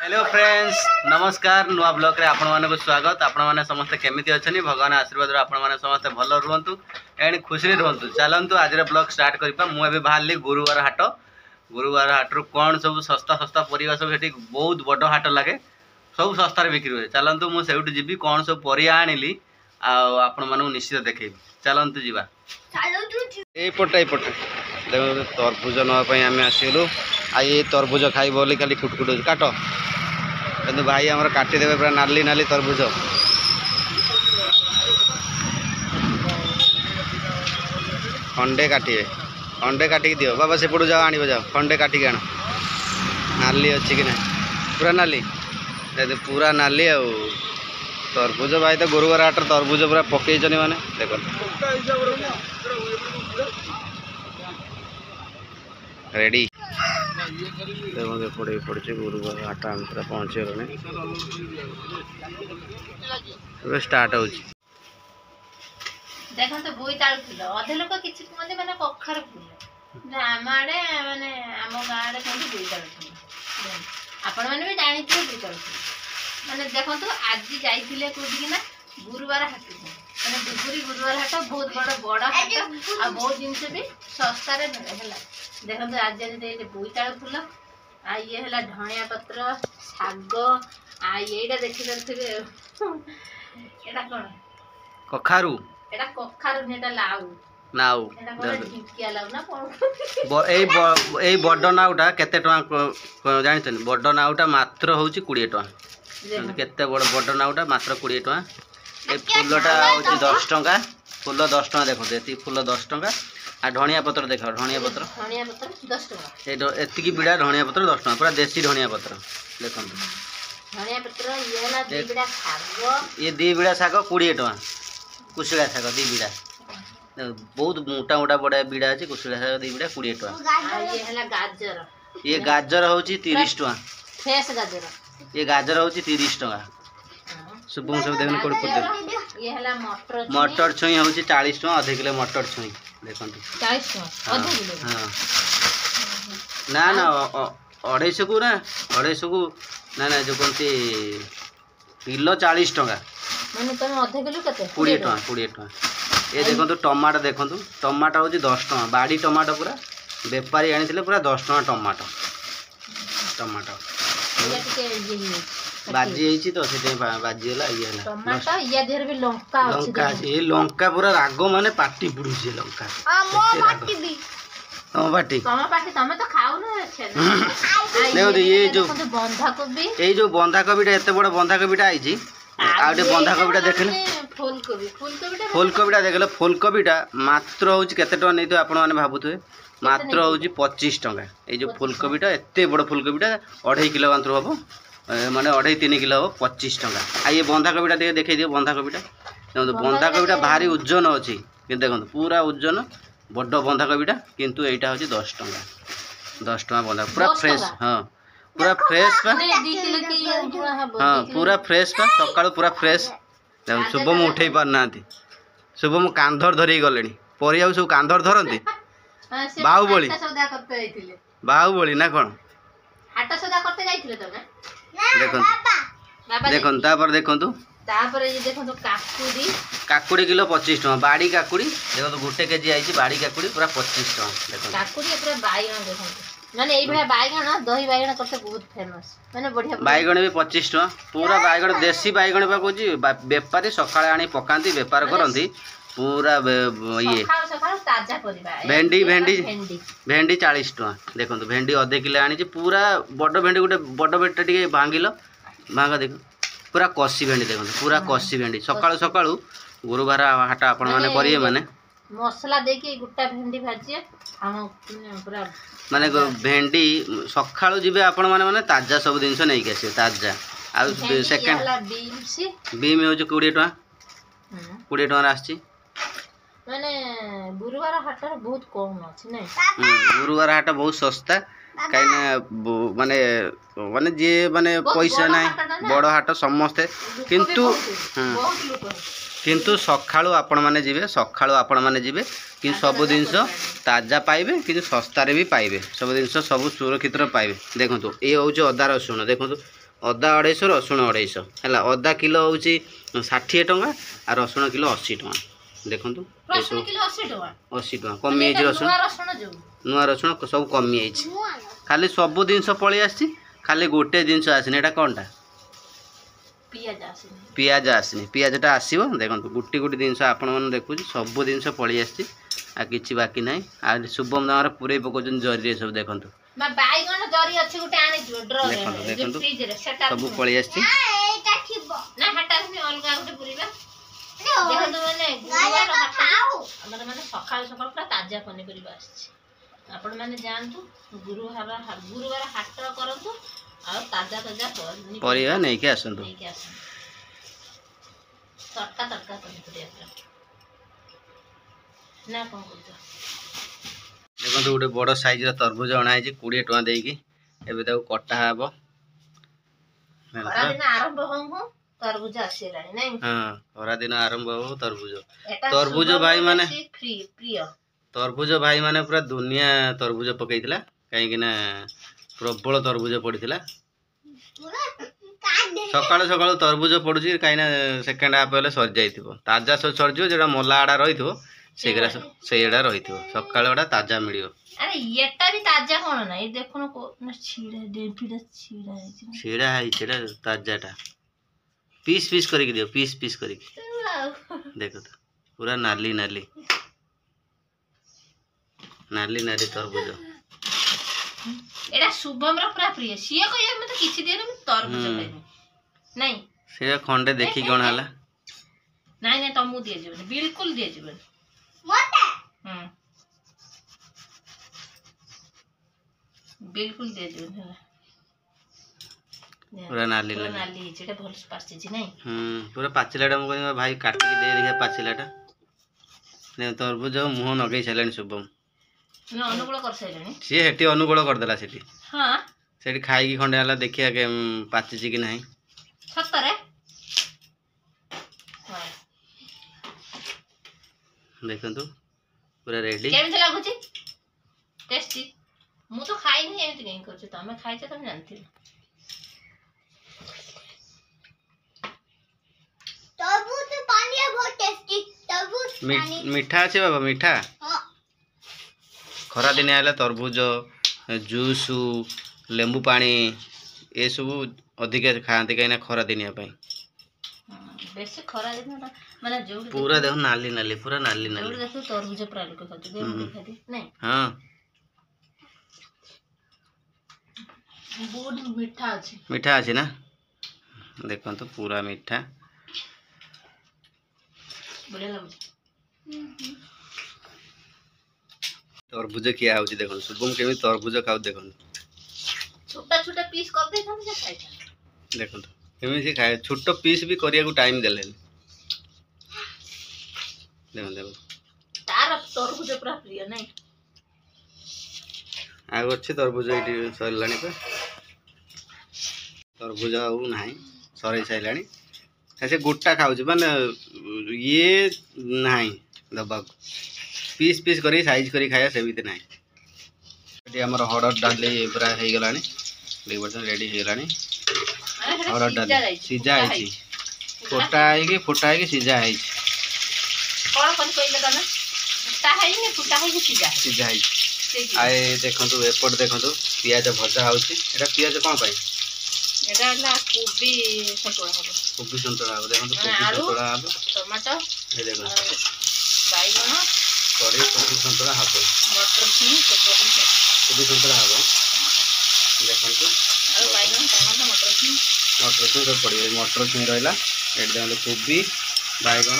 Hello friends नमस्कार नुआ blog रे आपण मानक स्वागत। आपण माने समस्त केमिति अछनी भगवान आशीर्वाद रे आपण माने समस्त भल रुहंतु एंड खुशी रे रुहंतु। चलंतु आज रे ब्लॉग स्टार्ट करिपा। मु एबे बाहरली गुरुवार हाट रो कोन सब सस्ता सस्ता परिबा सब हेटी बहुत बड़ हाट लागे, सब सस्ता रे बिक्री होय। चलंतु मु सेउट जिबी कोन सब परिया आनिली आ आपण मानू निश्चित देखेबी। चलंतु जिबा ए पटे देखो तरबुज नवा पई आमे आसिलु। आ ये तरबुज खाई बोली खाली कुटकुट काट कि भाई आमर काटिदेवे पूरा नाली नाली तरबुज। खंडे काटे खंडे काटिक दियो बाबा से पड़ू जाओ आण जाओ खंडे काटिक आण। नाली अच्छी कि ना पूरा नाली पूरा नाली आ तरबुज भाई तो गुरुवार हाट तरबुज पूरा पकई माने देख रेडी पड़े पड़े गुरुवार हाट आम पूरा पहुँच गले स्टार्ट हो देखो तो बोईताल फूल अधे लोक किसी कहते माने कखार फूल आम आड़े माने आम गाँव कहते बोईताल फूल आपण मैंने भी जानी बोईताल फूल माने देखो तो आज जाइए कौटी ना गुरुवार हाट मैंने डुगुरी गुरुवार हाट बहुत बड़ हाट आ बहुत जिनस भी सस्तार मिले है। देखो तो आज बोईताल फूल आ ये है धनिया पत्र शाग आ ये देखी पारे कौन कखारू एटा कखारू नेटा लाउ नाउ एटा कोन ढिकिया लाउ ना कोन ए बड़ नाउटा केते टका जानिछन? बड़ नाउटा मात्र होची 20 टका। केते बड़ नाउटा मात्र 20 टका। ए फूलटा होची 10 टका। फूल 10 टका देखो एती फूल 10 टका। आ धनिया पत्र देखो धनिया पत्र 10 टका। ए एतिकी बिड़ा धनिया पत्र 10 टका पूरा देसी धनिया पत्र देखो धनिया पत्र ये ना दी बिड़ा शाग ये दी बिड़ा शाग 20 टका। कुशिला शाग दी बिड़ा बहुत मोटा मोटा बड़ा बिड़ा अच्छे। कुशिला शाग दी बिड़ा 20 टका। ये हला गाजर ये गाजर होची 30 टका। फ्रेश गाजर ये गाजर होची 30 टका। सुबह सब देखने कोड कर ये हला मटर छुई होची 40 टका। आधे किलो मटर छुई देखंतु 40 टका आधे किलो। हां ना ना 250 को ना 250 को ना जो कोनती किलो 40 टका माने तुम आधे किलो कते 20 टका 20 टका। ये देखो टमाटो देखो टमाटो हूँ 10 टका बाड़ी टमाटो पूरा बेपारी आनी पूरा 10 टका टमाटो टमाटो बाजी तो से बाजीगला ये टमाटो या देर भी लंका अछि लंका ये लंका पूरा राग माने पाटी पुडुसी लंका तम पाटी तमे तो खाऊ ना अच्छा देखो ये जो बंधा कोबी ये जो बंधा कोबीटा एते बड़ बंधा कोबीटा आइची आ गटे बंधा कोबीटा देखले फूलकोबीटा देखले फूलकोबीटा मात्र हूँ केते टका नहीं आपण मैंने भावुए मात्र हूँ 25 टका। ये जो फूलकोबीटा एते बड़ फूलकोबीटा 2.5 किलो मात्र हम माने 2.5-3 किलो हम 25 टका। आ ये बंधा कोबीटा देखे दियो बंधा कोबीटा देखो बंधा कोबीटा भारी ओजन अच्छी देखो पूरा ओजन बड़ बंधा कोबीटा किंतु एटा हूँ 10 टका 10 टका बंधा पूरा फ्रेश। हाँ पूरा फ्रेश पा हाँ पूरा फ्रेश पा सकाळु पूरा फ्रेश। शुभम उठे पार ना शुभम कांधर धरी गले परिया सब कांधर धरती बाहुबली बाहुबली ना कौन देखो देखो काकुड़ी किलो 25 टका बाड़ी काकुड़ी देखो गोटे केजी आई बाड़ी काकुड़ी पूरा 25 टका देखो माने एई भला बाइगण दही बाइगण करते बहुत फेमस माने बढ़िया बाइगण भी 25 टका पूरा बाइगण देसी बाइगण बा कोजी बेपारी सकाळे आनी पकांती बेपार करंती पूरा ये ताजा परिबा भेंडी भेंडी भेंडी 40 टका देखो भेंडी आधे किलो आनी पूरा बड़ भेंडी गोटे बड़ भेंडी टिके भांगिलो भांगा देखो पूरा कसी भेंडी देखो पूरा कसी भेंडी सकाळु सकाळु गुरुवार हाट आपण माने करिए माने मसला देके गुट्टा भेंडी भाजिए हम पूरा माने भेंडी सकाळु जिबे आपण माने माने ताजा सब जिंस नै के आसे ताजा आ सेकंड बीम हो 20 टका 20 टका आछि माने गुरुवार हाट बहुत कम अछि नै गुरुवार हाट बहुत सस्ता कहीं माने माने जे माने पैसा ना बड़ हाट समस्ते किंतु किंतु सकाळु आपण माने जिवे सकाळु आपण माने जिवे कि सब जिनस ताजा पाइबे कि सस्तार भी पाइबे सब जिनस सब सुरक्षित पाइबे। देखो ये हूँ अदा रसुण देखो अदा 250 रसुण 250 है। अदा किलो हूँ 60 टंका और रसुण किलो 80 टंका। देखो रसुण किलो 80 टंका 80 टंका कमी रसुण नुआ रसुण सब कमी खाली सब जिनस पलि आसी खाली गोटे जिनस आसनी एटा कौनटा पियाज आसनी पियाजटा आसो देखो गुटी गुटी जिनस आपण मैंने देखुच सब जिनस पलि आसी आ किछि बाकी ना आ शुभम दामर पूरे पकाउछन जरी सब देखो बाइगण जरी अछि गुटे आनी जो ड्रो देखो फ्रिज रे सेटा सब पलि आसी एटा थिबो ना हटा से अलगा गुटे पुरीबा देखो माने गुरुवार खाओ हमर माने सकाळ सकाळ पूरा ताजा पनीपरिबा आछि आपण माने जानतु गुरुवार हाट करंतु आ ताजा ताजा परिबा नै के आसंतु तटका तटका पनीपरिबा ना कौन करतो देखो गोटे बड़ साइज तरबुज अणाई 20 टका देकी एबे ताको कटा हबो खरा दिन आरंभ हो तरबुज आसीलानी नै हां खरा दिन आरंभ हो तरबुज भाई माने प्रिय तरबुज भाई माने पूरा दुनिया तरबुज पकईतिला काहे कि ना प्रबल तरबुज पड़ितिला सकाळ सकाळ तरबुज पड़ुची काहे ना सेकंड हाफ हेले सर जाइथिबो ताजा सर जो जेडा मोला आडा रहिथो सेगरा सेडा रहिथो सकाळ ओडा ताजा मिलियो। अरे येटा भी ताजा कोन ना ए देखो को ना छीड़ा डेफिडा छीड़ा है छीड़ा है छीड़ा ताजाटा पीस पीस करके दियो पीस करके देखो तो पूरा नाली नाली नाली नाली तरबुज एडा शुभम रा पूरा प्रिय सिए को ये मत किछि दिन में तरबुज खाइबो नहीं से खंडे देखि कोन हला नहीं नहीं तमु दिए जेबे बिल्कुल दिए जेबे मोटे बिल्कुल दे जेबे हला पूरा नाली नाली जेटा भल पाछि छी नहीं पूरा पाचिलाटा म कहबा भाई काटी के दे देखा पाचिलाटा ने तरबुज मुह नगई छलेन शुभम ना अनुकूल कर सैलनी सी हेटी अनुकूल कर देला सेठी हां सेठी खाई की खंडे हला देखिया के पाची छी कि नहीं सतरे देखंतु पूरा रेडी केमते लागुची टेस्टी मु तो खाई नहीं एमती नहीं करछ तमे खाइ छ तमे जानथि तरबूज पानी है बहुत टेस्टी तरबूज मीठा अछि बाबा मीठा हां खरा दिन आला तरबूज जूस लेंबू पानी ए सब अधिक खाते कहीं खरा दिनिया बेसी खरा दिन माने जो पूरा देखो नाली नाली पूरा नाली नाली जो देखो तरबूज पूरा लोग खाते दे मुझे खाती नहीं हां बहुत मीठा अछि ना देखो तो पूरा मीठा बढ़िया लागे तरबूज किया होची देखो शुभम केमी तरबूज खाउ देखो छोटा छोटा पीस कर दे हम से खाइ देखो केमी से खाए छोटा पीस भी करिया को टाइम देले देखो देखो तार तरबूज पूरा प्रिय नहीं आगो अच्छे तरबूज एटी सरलानी पे तरबूज आउ नाही सरै सैलानी ऐसे गोटा खाउछ माने ये नाही दबा पीस पीस करी साइज करी खाया से भी नाही एटी हमर हरड डाली पूरा हे गलानी 2% रेडी हे गलानी हरड डाली सीजा आइची फुटा है कि सीजा आइची कोन कोन कइले तने फुटा है नि फुटा है कि सीजा है आए देखंतु एपट देखंतु पियाज भजा होउची एटा पियाज कोन पाई एटा ना कोबी संतोला हो देखंतु कोबी संतोला हो टमाटो ए देखो बाइगण कड़ी कोबी संतोला हो मटर छुई कोबी संतोला हो देखंतु और बाइगण टमाटो मटर छुई सब पड़ी मटर छुई रहला एट देखंतु कोबी बाइगण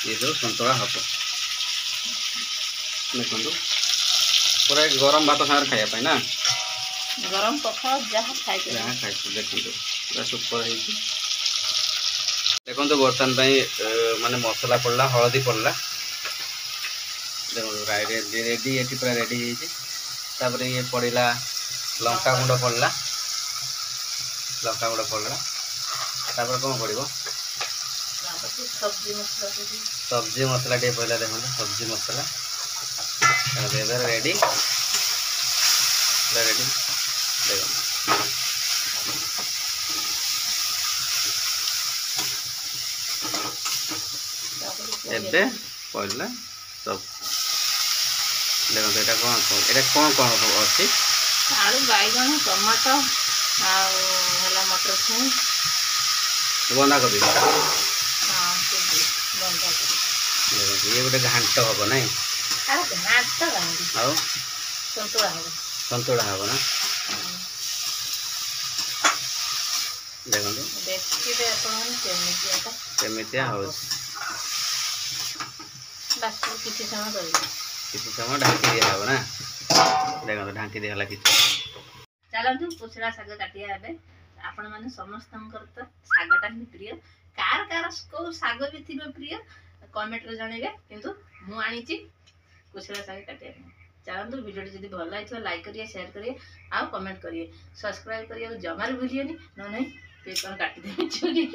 ये सब संतोला हो देखंतु पूरा गरम भात सागर खाया पाई ना गरम पखाल जहाँ खाई देखो पूरा सुपर है देखो बर्तन माने मसला पड़ला हलदी पड़ला देखो रेडी ये पूरा रेडी है ये पड़ला लंका गुंड पड़ला कौन पड़ो सब्जी मसला टे पड़ला देखो सब्जी मसला रेडी पूरा रेडी देखो एबे पड़ला सब देखो एटा कौन अच्छी आलू बैगन टमाटो आला मटर छुई बंधा कोबी हाँ बंधा देखो ये गोटे घांट हम ना अरे घाट आउ सन्तुला हम संतुला हम ना देखो देखिए केमितिया हो बस किसी समय किसी समय ढांकी दिया हो ना देखो ढांकी दिया किसी चलतु कुचड़ा शाग काटिया आपण मैंने समस्त तो शागटा ही प्रिय कार कार को शाग भी थी प्रिय कमेंट रे जणेबे किंतु मु आनी कुचड़ा शाग काटिया चलतु वीडियो जब भल लगे लाइक करिए शेयर करिए आ कमेंट करिए सब्सक्राइब करिए जमार भूलिए नहीं बेकन काटी देवी चुरी